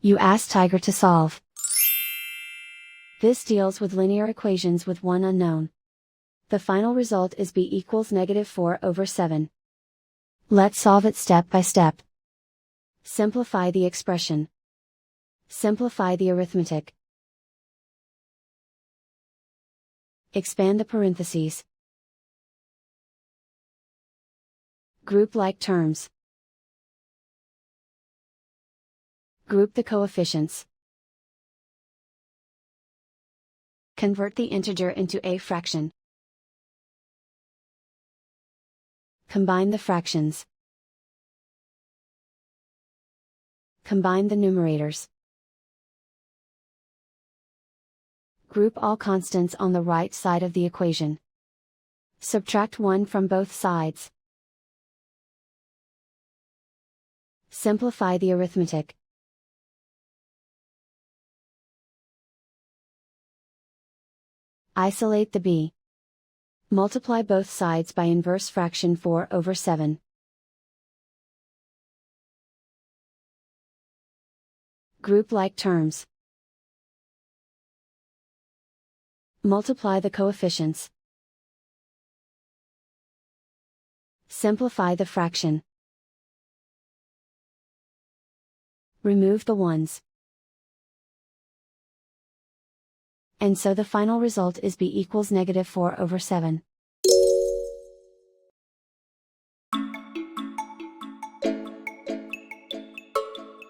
You ask Tiger to solve. This deals with linear equations with one unknown. The final result is b equals -4/7. Let's solve it step by step. Simplify the expression. Simplify the arithmetic. Expand the parentheses. Group like terms. Group the coefficients. Convert the integer into a fraction. Combine the fractions. Combine the numerators. Group all constants on the right side of the equation. Subtract 1 from both sides. Simplify the arithmetic. Isolate the b. Multiply both sides by inverse fraction 4/7. Group like terms. Multiply the coefficients. Simplify the fraction. Remove the ones. And so the final result is b equals -4/7.